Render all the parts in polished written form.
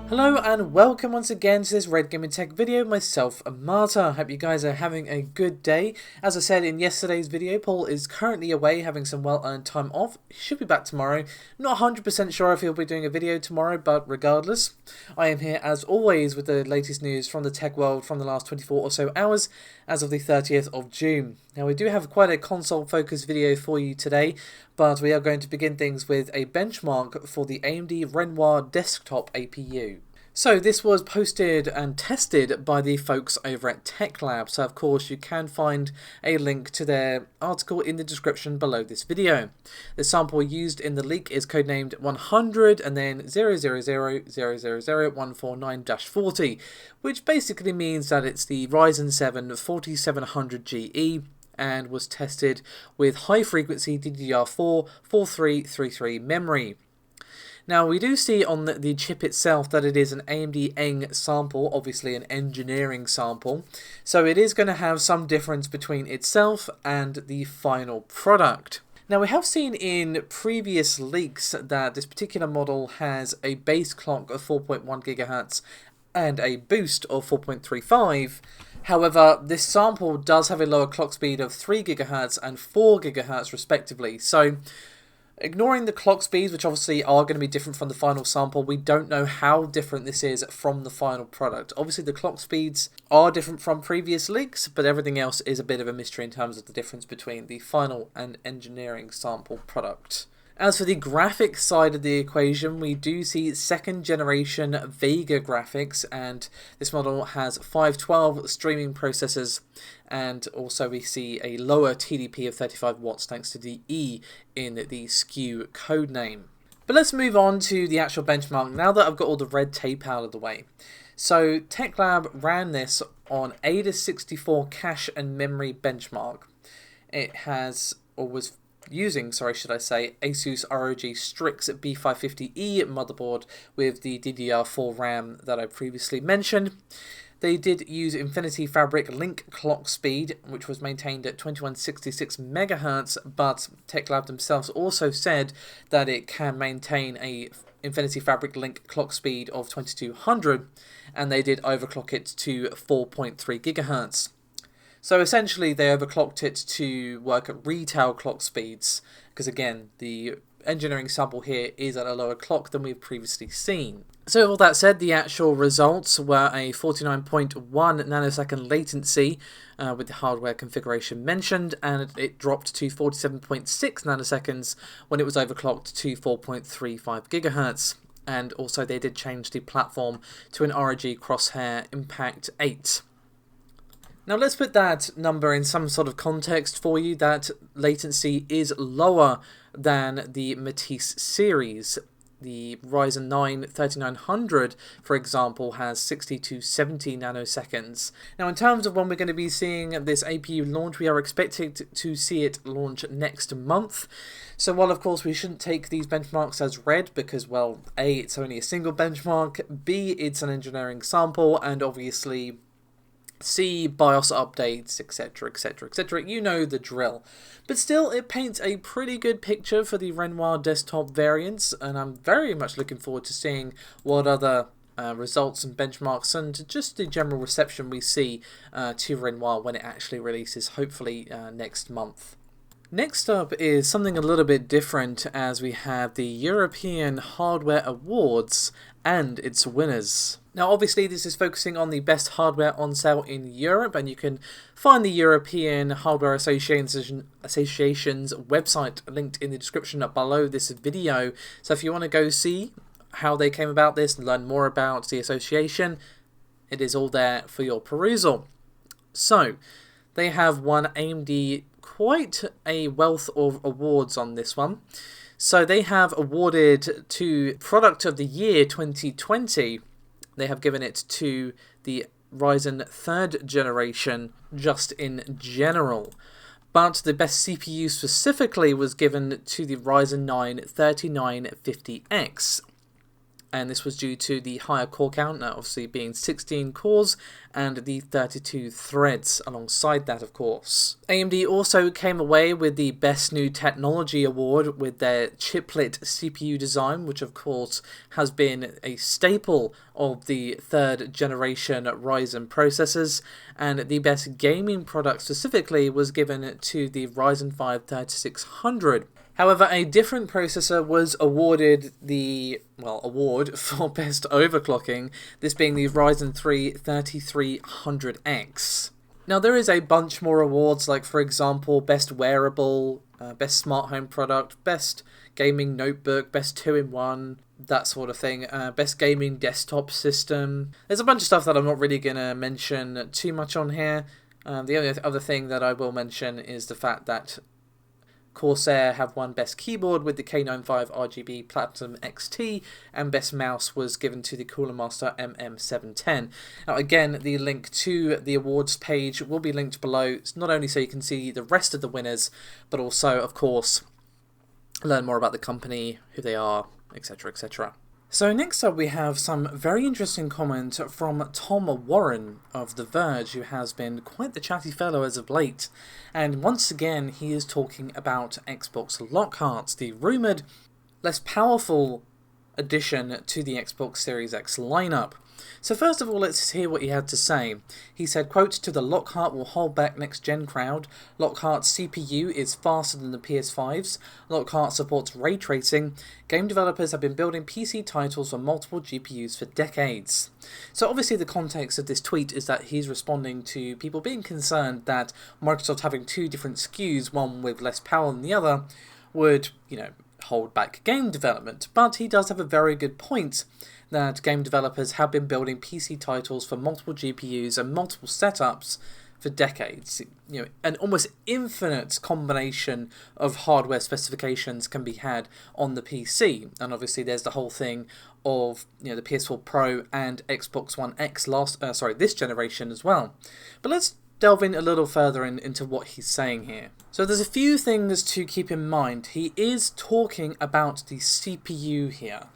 Hello and welcome once again to this Red Gaming Tech video, myself and Marta. Hope you guys are having a good day. As I said in yesterday's video, Paul is currently away having some well-earned time off. He should be back tomorrow. Not 100% sure if he'll be doing a video tomorrow, but regardless, I am here as always with the latest news from the tech world from the last 24 or so hours as of the 30th of June. Now we do have quite a console-focused video for you today, but we are going to begin things with a benchmark for the AMD Renoir desktop APU. So this was posted and tested by the folks over at Tech Lab, so of course you can find a link to their article in the description below this video. The sample used in the leak is codenamed 100 and then 000000149-40, which basically means that it's the Ryzen 7 4700 GE and was tested with high-frequency DDR4 4333 memory. Now we do see on the chip itself that it is an AMD Eng sample, obviously an engineering sample, so it is going to have some difference between itself and the final product. Now we have seen in previous leaks that this particular model has a base clock of 4.1 GHz and a boost of 4.35. However, this sample does have a lower clock speed of 3 GHz and 4 GHz respectively, so ignoring the clock speeds, which obviously are going to be different from the final sample, we don't know how different this is from the final product. Obviously the clock speeds are different from previous leaks, but everything else is a bit of a mystery in terms of the difference between the final and engineering sample product. As for the graphics side of the equation, we do see second generation Vega graphics, and this model has 512 streaming processors, and also we see a lower TDP of 35 watts thanks to the E in the SKU codename. But let's move on to the actual benchmark now that I've got all the red tape out of the way. So Tech Lab ran this on AIDA64 cache and memory benchmark. It has, or was using, Asus ROG Strix B550E motherboard with the DDR4 RAM that I previously mentioned. They did use Infinity Fabric Link clock speed, which was maintained at 2166 MHz, but Tech Lab themselves also said that it can maintain a Infinity Fabric Link clock speed of 2200, and they did overclock it to 4.3 GHz. So essentially they overclocked it to work at retail clock speeds, because again, the engineering sample here is at a lower clock than we've previously seen. So with all that said, the actual results were a 49.1 nanosecond latency with the hardware configuration mentioned, and it dropped to 47.6 nanoseconds when it was overclocked to 4.35 GHz. And also they did change the platform to an ROG Crosshair Impact 8. Now let's put that number in some sort of context for you. That latency is lower than the Matisse series. The Ryzen 9 3900, for example, has 60 to 70 nanoseconds. Now in terms of when we're going to be seeing this APU launch, we are expecting to see it launch next month. So while of course we shouldn't take these benchmarks as read because, well, A, it's only a single benchmark, B, it's an engineering sample, and obviously C, BIOS updates, etc, etc, etc, you know the drill. But still, it paints a pretty good picture for the Renoir desktop variants, and I'm very much looking forward to seeing what other results and benchmarks and just the general reception we see to Renoir when it actually releases, hopefully next month. Next up is something a little bit different, as we have the European Hardware Awards and its winners. Now obviously this is focusing on the best hardware on sale in Europe, and you can find the European Hardware Association's website linked in the description below this video. So if you want to go see how they came about this and learn more about the association, it is all there for your perusal. So they have won AMD quite a wealth of awards on this one. So they have awarded to Product of the Year 2020, they have given it to the Ryzen 3rd generation just in general. But the best CPU specifically was given to the Ryzen 9 3950X. and this was due to the higher core count, obviously being 16 cores and the 32 threads alongside that, of course. AMD also came away with the Best New Technology Award with their chiplet CPU design, which of course has been a staple of the third generation Ryzen processors, and the Best Gaming Product specifically was given to the Ryzen 5 3600. However, a different processor was awarded the, award for best overclocking, this being the Ryzen 3 3300X. Now, there is a bunch more awards, like for example, best wearable, best smart home product, best gaming notebook, best 2-in-1, that sort of thing, best gaming desktop system. There's a bunch of stuff that I'm not really going to mention too much on here. The only other thing that I will mention is the fact that Corsair have won Best Keyboard with the K95 RGB Platinum XT, and Best Mouse was given to the Cooler Master MM710. Now again, the link to the awards page will be linked below. It's not only so you can see the rest of the winners, but also, of course, learn more about the company, who they are, etc, etc. So next up we have some very interesting comment from Tom Warren of The Verge, who has been quite the chatty fellow as of late. And once again he is talking about Xbox Lockhart, the rumoured less powerful addition to the Xbox Series X lineup. So first of all, let's hear what he had to say. He said, quote, "To the Lockhart will hold back next-gen crowd. Lockhart's CPU is faster than the PS5's. Lockhart supports ray tracing. Game developers have been building PC titles for multiple GPUs for decades." So obviously the context of this tweet is that he's responding to people being concerned that Microsoft having two different SKUs, one with less power than the other, would, hold back game development. But he does have a very good point that game developers have been building PC titles for multiple GPUs and multiple setups for decades. An almost infinite combination of hardware specifications can be had on the PC, and obviously there's the whole thing of the PS4 Pro and Xbox One X this generation as well. But let's delve in a little further into what he's saying here. So there's a few things to keep in mind. He is talking about the CPU here.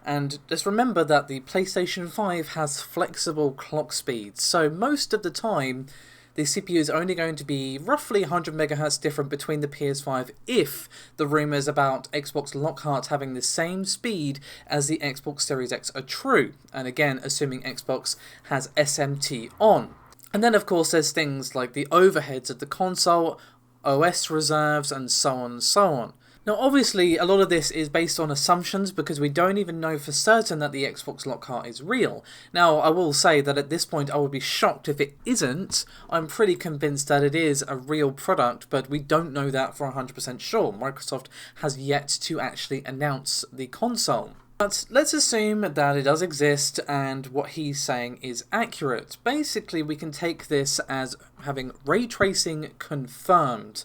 And just remember that the PlayStation 5 has flexible clock speeds, so most of the time the CPU is only going to be roughly 100 MHz different between the PS5 if the rumours about Xbox Lockhart having the same speed as the Xbox Series X are true, and again assuming Xbox has SMT on. And then of course there's things like the overheads of the console, OS reserves, and so on and so on. Now obviously a lot of this is based on assumptions because we don't even know for certain that the Xbox Lockhart is real. Now I will say that at this point I would be shocked if it isn't. I'm pretty convinced that it is a real product, but we don't know that for 100% sure. Microsoft has yet to actually announce the console. But let's assume that it does exist and what he's saying is accurate. Basically we can take this as having ray tracing confirmed.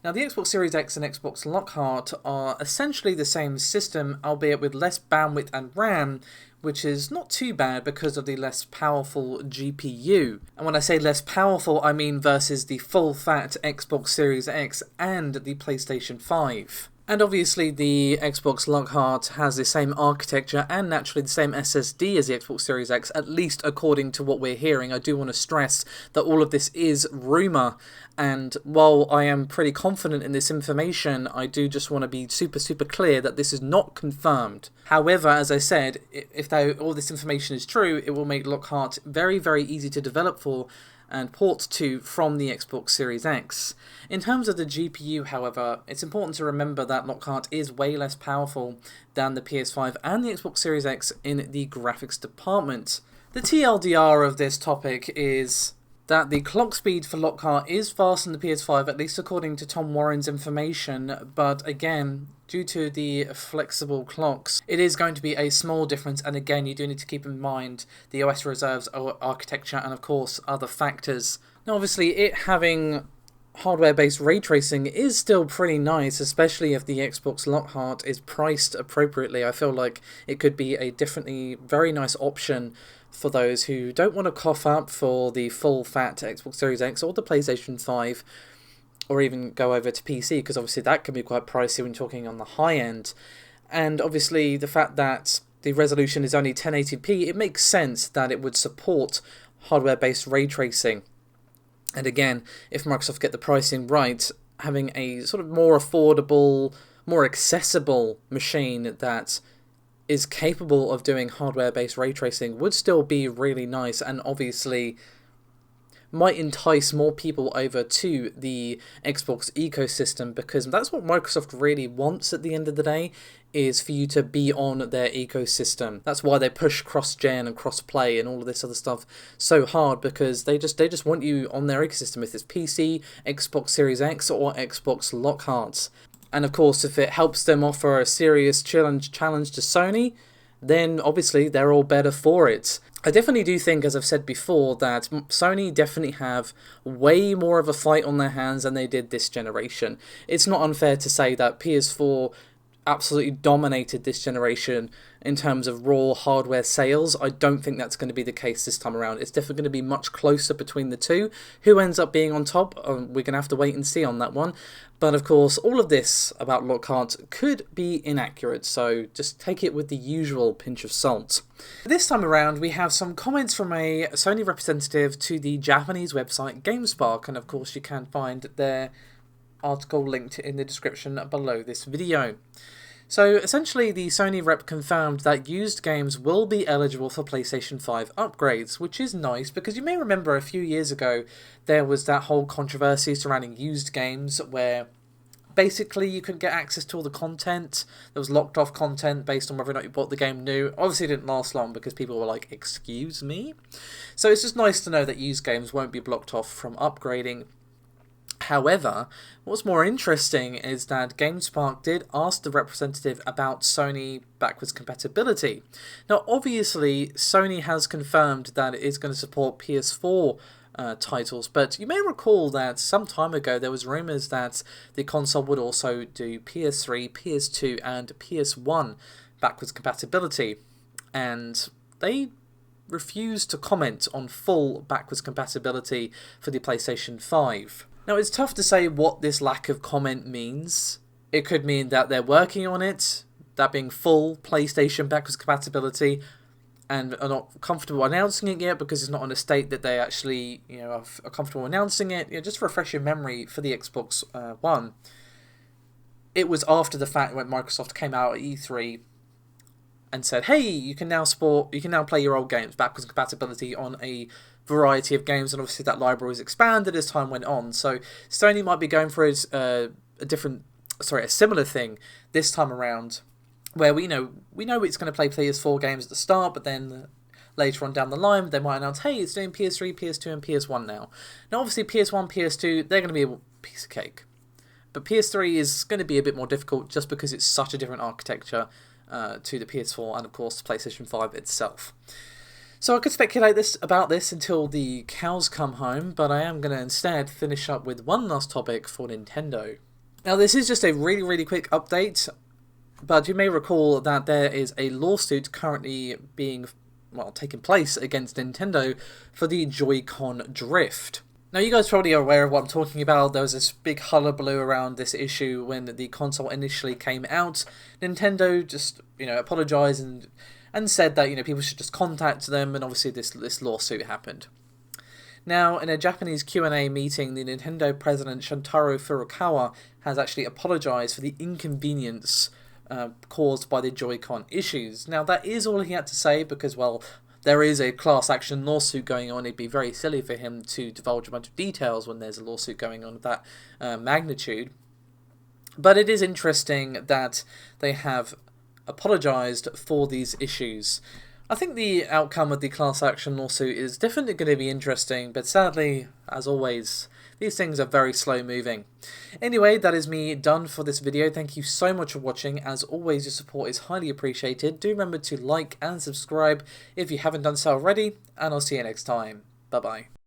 Now the Xbox Series X and Xbox Lockhart are essentially the same system, albeit with less bandwidth and RAM, which is not too bad because of the less powerful GPU. And when I say less powerful, I mean versus the full-fat Xbox Series X and the PlayStation 5. And obviously the Xbox Lockhart has the same architecture and naturally the same SSD as the Xbox Series X, at least according to what we're hearing. I do want to stress that all of this is rumour, and while I am pretty confident in this information, I do just want to be super clear that this is not confirmed. However, as I said, if all this information is true, it will make Lockhart very easy to develop for and port to from the Xbox Series X. In terms of the GPU, however, it's important to remember that Lockhart is way less powerful than the PS5 and the Xbox Series X in the graphics department. The TLDR of this topic is that the clock speed for Lockhart is faster than the PS5, at least according to Tom Warren's information, but again, due to the flexible clocks, it is going to be a small difference, and again, you do need to keep in mind the OS reserves, architecture, and of course, other factors. Now, obviously, it having hardware-based ray tracing is still pretty nice, especially if the Xbox Lockhart is priced appropriately. I feel like it could be a definitely very nice option for those who don't want to cough up for the full-fat Xbox Series X or the PlayStation 5, or even go over to PC, because obviously that can be quite pricey when talking on the high end. And obviously the fact that the resolution is only 1080p, it makes sense that it would support hardware-based ray tracing. And again, if Microsoft get the pricing right, having a sort of more affordable, more accessible machine that is capable of doing hardware-based ray tracing would still be really nice, and obviously might entice more people over to the Xbox ecosystem, because that's what Microsoft really wants at the end of the day, is for you to be on their ecosystem. That's why they push cross-gen and cross-play and all of this other stuff so hard, because they just want you on their ecosystem, if it's PC, Xbox Series X, or Xbox Lockhart. And of course, if it helps them offer a serious challenge to Sony, then obviously they're all better for it. I definitely do think, as I've said before, that Sony definitely have way more of a fight on their hands than they did this generation. It's not unfair to say that PS4 absolutely dominated this generation in terms of raw hardware sales. I don't think that's going to be the case this time around. It's definitely going to be much closer between the two. Who ends up being on top? We're going to have to wait and see on that one. But of course, all of this about Lockhart could be inaccurate, so just take it with the usual pinch of salt. This time around, we have some comments from a Sony representative to the Japanese website GameSpark, and of course you can find their article linked in the description below this video. So essentially, the Sony rep confirmed that used games will be eligible for PlayStation 5 upgrades, which is nice, because you may remember a few years ago there was that whole controversy surrounding used games where basically you couldn't get access to all the content. There was locked off content based on whether or not you bought the game new. Obviously it didn't last long because people were like, excuse me? So it's just nice to know that used games won't be blocked off from upgrading. However, what's more interesting is that GameSpark did ask the representative about Sony backwards compatibility. Now, obviously, Sony has confirmed that it is going to support PS4 titles, but you may recall that some time ago there was rumours that the console would also do PS3, PS2 and PS1 backwards compatibility, and they refused to comment on full backwards compatibility for the PlayStation 5. Now, it's tough to say what this lack of comment means. It could mean that they're working on it, that being full PlayStation backwards compatibility, and are not comfortable announcing it yet because it's not in a state that they actually, are comfortable announcing it. Just to refresh your memory for the Xbox One, it was after the fact when Microsoft came out at E3 and said, hey, you can now play your old games, backwards compatibility on a variety of games, and obviously that library was expanded as time went on. So Sony might be going for a similar thing this time around, where we know it's going to play PS4 games at the start, but then later on down the line they might announce, hey, it's doing PS3, PS2 and PS1 now. Now obviously PS1, PS2, they're going to be a piece of cake, but PS3 is going to be a bit more difficult just because it's such a different architecture to the PS4 and of course the PlayStation 5 itself. So I could speculate about this until the cows come home, but I am going to instead finish up with one last topic for Nintendo. Now this is just a really, really quick update, but you may recall that there is a lawsuit currently taking place against Nintendo for the Joy-Con drift. Now you guys probably are aware of what I'm talking about. There was this big hullabaloo around this issue when the console initially came out. Nintendo just, apologised and said that people should just contact them, and obviously this lawsuit happened. Now, in a Japanese Q&A meeting, the Nintendo president Shantaro Furukawa has actually apologised for the inconvenience caused by the Joy-Con issues. Now, that is all he had to say because, well, there is a class action lawsuit going on. It'd be very silly for him to divulge a bunch of details when there's a lawsuit going on of that magnitude. But it is interesting that they have apologised for these issues. I think the outcome of the class action lawsuit is definitely going to be interesting, but sadly, as always, these things are very slow moving. Anyway, that is me done for this video. Thank you so much for watching. As always, your support is highly appreciated. Do remember to like and subscribe if you haven't done so already, and I'll see you next time. Bye bye.